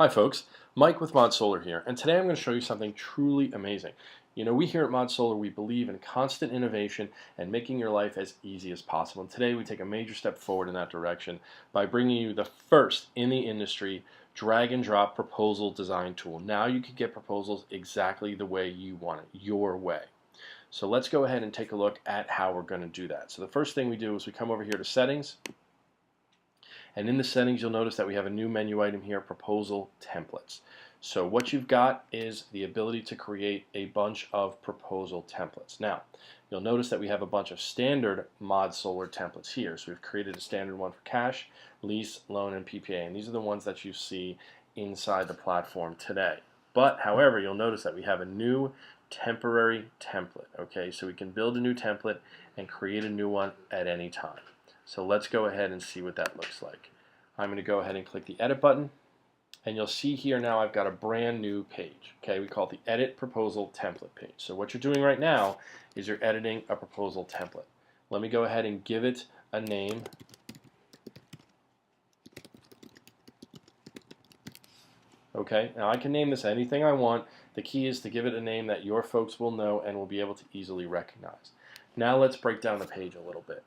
Hi folks, Mike with ModSolar here, and today I'm going to show you something truly amazing. You know, we here at ModSolar, we believe in constant innovation and making your life as easy as possible. And today we take a major step forward in that direction by bringing you the first in the industry drag and drop proposal design tool. Now you can get proposals exactly the way you want it, your way. So let's go ahead and take a look at how we're going to do that. So the first thing we do is we come over here to settings. And in the settings, you'll notice that we have a new menu item here, Proposal Templates. So what you've got is the ability to create a bunch of proposal templates. Now, you'll notice that we have a bunch of standard ModSolar templates here. So we've created a standard one for cash, lease, loan, and PPA. And these are the ones that you see inside the platform today. But, however, you'll notice that we have a new temporary template. Okay, so we can build a new template and create a new one at any time. So let's go ahead and see what that looks like. I'm going to go ahead and click the edit button, and you'll see here now I've got a brand new page. Okay, we call it the edit proposal template page. So what you're doing right now is you're editing a proposal template. Let me go ahead and give it a name. Okay, now I can name this anything I want. The key is to give it a name that your folks will know and will be able to easily recognize. Now let's break down the page a little bit.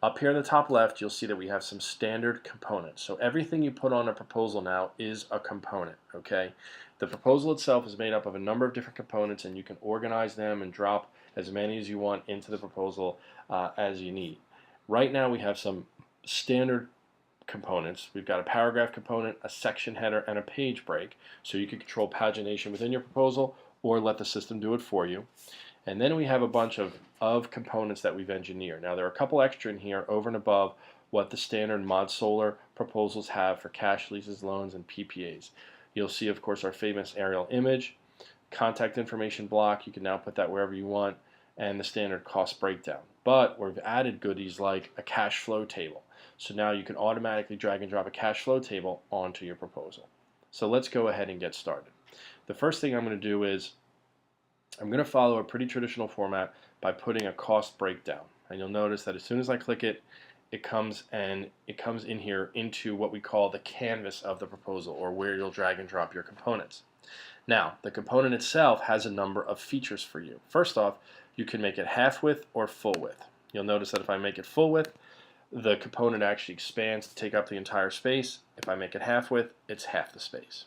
Up here in the top left, you'll see that we have some standard components. So everything you put on a proposal now is a component, okay? The proposal itself is made up of a number of different components, and you can organize them and drop as many as you want into the proposal as you need. Right now we have some standard components. We've got a paragraph component, a section header, and a page break. So you can control pagination within your proposal or let the system do it for you. And then we have a bunch of components that we've engineered. Now there are a couple extra in here over and above what the standard ModSolar proposals have for cash, leases, loans, and PPAs. You'll see, of course, our famous aerial image, contact information block. You can now put that wherever you want, and the standard cost breakdown. But we've added goodies like a cash flow table. So now you can automatically drag and drop a cash flow table onto your proposal. So let's go ahead and get started. The first thing I'm going to do is I'm going to follow a pretty traditional format by putting a cost breakdown. And you'll notice that as soon as I click it, it comes in here into what we call the canvas of the proposal, or where you'll drag and drop your components. Now, the component itself has a number of features for you. First off, you can make it half width or full width. You'll notice that if I make it full width, the component actually expands to take up the entire space. If I make it half width, it's half the space.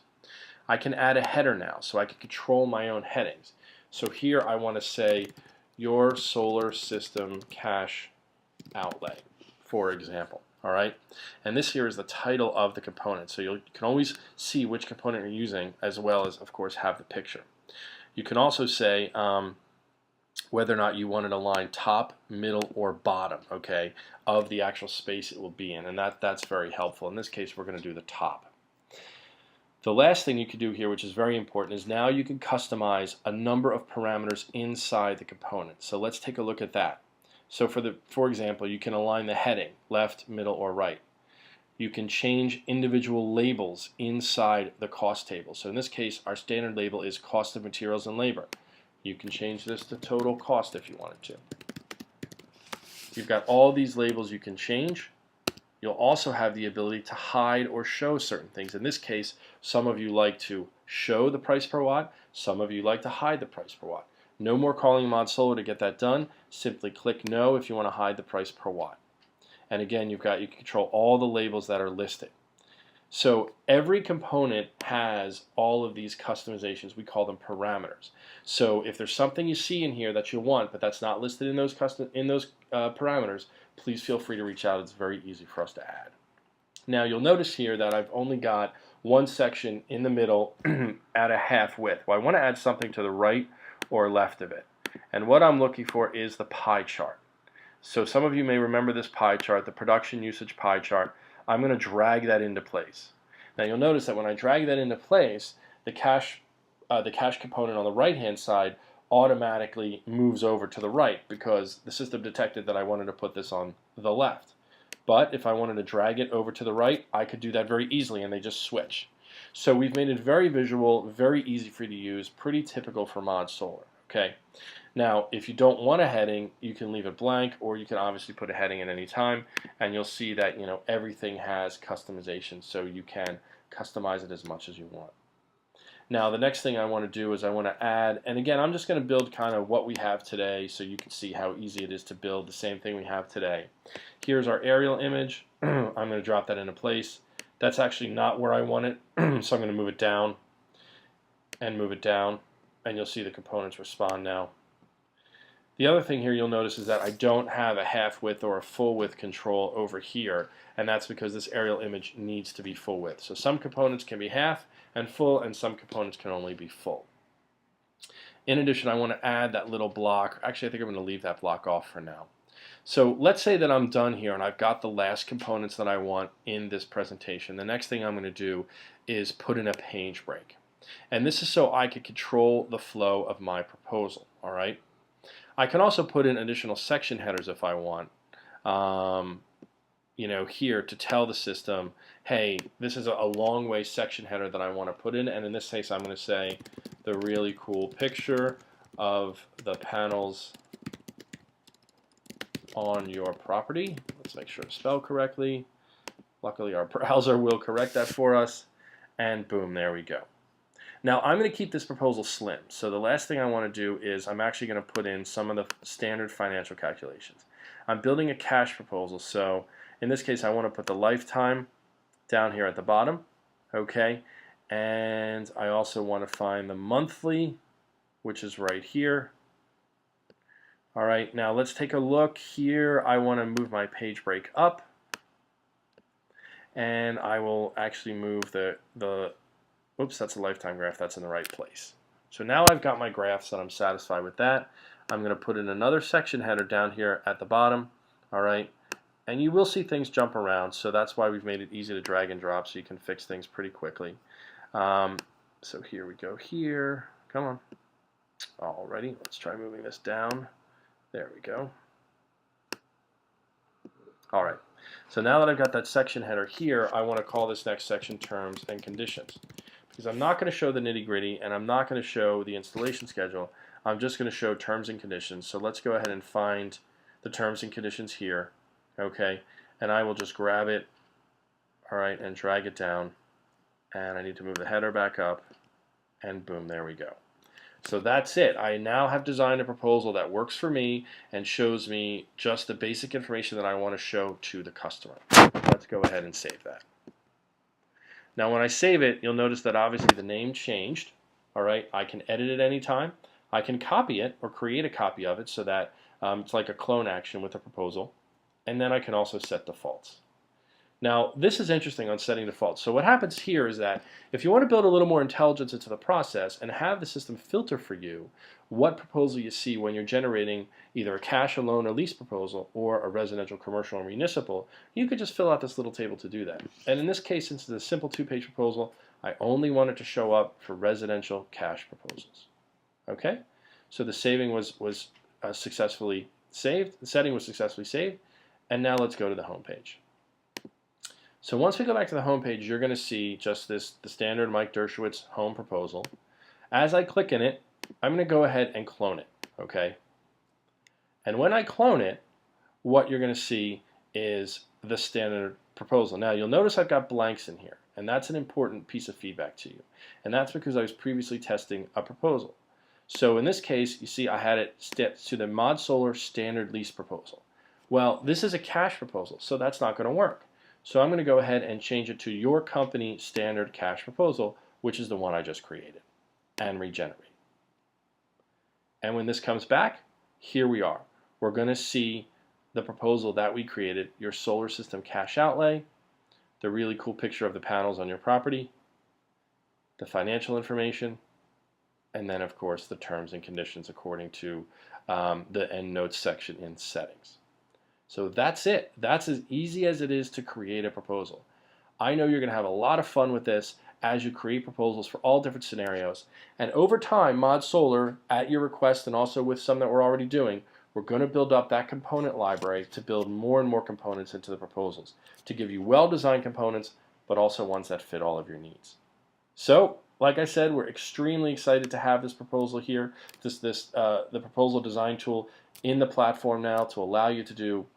I can add a header now, so I can control my own headings. So here I want to say your solar system cash outlay, for example. All right, and this here is the title of the component, so you can always see which component you're using, as well as, of course, have the picture. You can also say whether or not you want it aligned top, middle, or bottom, okay, of the actual space it will be in, and that's very helpful. In this case, we're going to do the top. The last thing you can do here, which is very important, is now you can customize a number of parameters inside the component. So let's take a look at that. So for example, you can align the heading, left, middle, or right. You can change individual labels inside the cost table. So in this case, our standard label is cost of materials and labor. You can change this to total cost if you wanted to. You've got all these labels you can change. You'll also have the ability to hide or show certain things. In this case, some of you like to show the price per watt, some of you like to hide the price per watt. No more calling ModSolar to get that done. Simply click no if you want to hide the price per watt. And again, you can control all the labels that are listed. So every component has all of these customizations. We call them parameters. So if there's something you see in here that you want, but that's not listed in those parameters, please feel free to reach out. It's very easy for us to add. Now you'll notice here that I've only got one section in the middle at a half width. Well, I want to add something to the right or left of it. And what I'm looking for is the pie chart. So some of you may remember this pie chart, the production usage pie chart. I'm going to drag that into place. Now you'll notice that when I drag that into place, the cash component on the right-hand side automatically moves over to the right because the system detected that I wanted to put this on the left. But if I wanted to drag it over to the right, I could do that very easily, and they just switch. So we've made it very visual, very easy for you to use, pretty typical for ModSolar. Okay. Now, if you don't want a heading, you can leave it blank, or you can obviously put a heading at any time, and you'll see that everything has customization, so you can customize it as much as you want. Now the next thing I want to do is I want to add, and again I'm just going to build kind of what we have today so you can see how easy it is to build the same thing we have today. Here's our aerial image. I'm going to drop that into place. That's actually not where I want it, so I'm going to move it down and move it down, and you'll see the components respond now. The other thing here you'll notice is that I don't have a half width or a full width control over here, and that's because this aerial image needs to be full width. So some components can be half and full, and some components can only be full. In addition, I want to add that little block. Actually, I think I'm going to leave that block off for now. So let's say that I'm done here and I've got the last components that I want in this presentation. The next thing I'm going to do is put in a page break. And this is so I can control the flow of my proposal. All right. I can also put in additional section headers if I want. Here to tell the system, hey, this is a long way section header that I want to put in, and in this case I'm going to say the really cool picture of the panels on your property. Let's make sure to spell correctly. Luckily our browser will correct that for us, and boom, there we go. Now I'm going to keep this proposal slim, so the last thing I want to do is I'm actually going to put in some of the standard financial calculations. I'm building a cash proposal, so in this case I want to put the lifetime down here at the bottom, okay, and I also want to find the monthly, which is right here. Alright, now let's take a look here. I want to move my page break up, and I will actually move oops, that's a lifetime graph, that's in the right place. So now I've got my graphs and I'm satisfied with that. I'm going to put in another section header down here at the bottom, alright, and you will see things jump around, so that's why we've made it easy to drag and drop so you can fix things pretty quickly. So here we go here, come on. Alrighty, let's try moving this down. There we go. Alright, so now that I've got that section header here, I want to call this next section terms and conditions. Because I'm not going to show the nitty-gritty and I'm not going to show the installation schedule. I'm just going to show terms and conditions. So let's go ahead and find the terms and conditions here. Okay, and I will just grab it, alright, and drag it down. And I need to move the header back up, and boom, there we go. So that's it. I now have designed a proposal that works for me and shows me just the basic information that I want to show to the customer. Let's go ahead and save that. Now when I save it, you'll notice that obviously the name changed. Alright, I can edit it anytime. I can copy it or create a copy of it so that it's like a clone action with a proposal. And then I can also set defaults. Now this is interesting on setting defaults. So what happens here is that if you want to build a little more intelligence into the process and have the system filter for you what proposal you see when you're generating either a cash, a loan, or lease proposal, or a residential, commercial, or municipal, you could just fill out this little table to do that. And in this case, since it's a simple two-page proposal, I only want it to show up for residential cash proposals. Okay? So the saving was successfully saved, the setting was successfully saved, and now let's go to the home page. So once we go back to the home page, you're going to see just the standard Mike Dershowitz home proposal. As I click in it, I'm going to go ahead and clone it, okay? And when I clone it, what you're going to see is the standard proposal. Now you'll notice I've got blanks in here, and that's an important piece of feedback to you. And that's because I was previously testing a proposal. So in this case, you see I had it set to the ModSolar standard lease proposal. Well, this is a cash proposal, so that's not going to work. So I'm going to go ahead and change it to your company standard cash proposal, which is the one I just created, and regenerate. And when this comes back, here we are. We're going to see the proposal that we created, your solar system cash outlay, the really cool picture of the panels on your property, the financial information, and then of course the terms and conditions according to the EndNotes section in settings. So that's it. That's as easy as it is to create a proposal. I know you're going to have a lot of fun with this as you create proposals for all different scenarios. And over time, ModSolar, at your request and also with some that we're already doing, we're going to build up that component library to build more and more components into the proposals to give you well-designed components, but also ones that fit all of your needs. So, like I said, we're extremely excited to have this proposal here, the proposal design tool in the platform now to allow you to do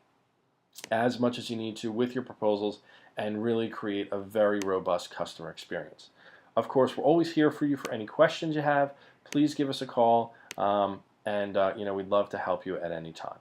as much as you need to with your proposals and really create a very robust customer experience. Of course, we're always here for you for any questions you have. Please give us a call, and we'd love to help you at any time.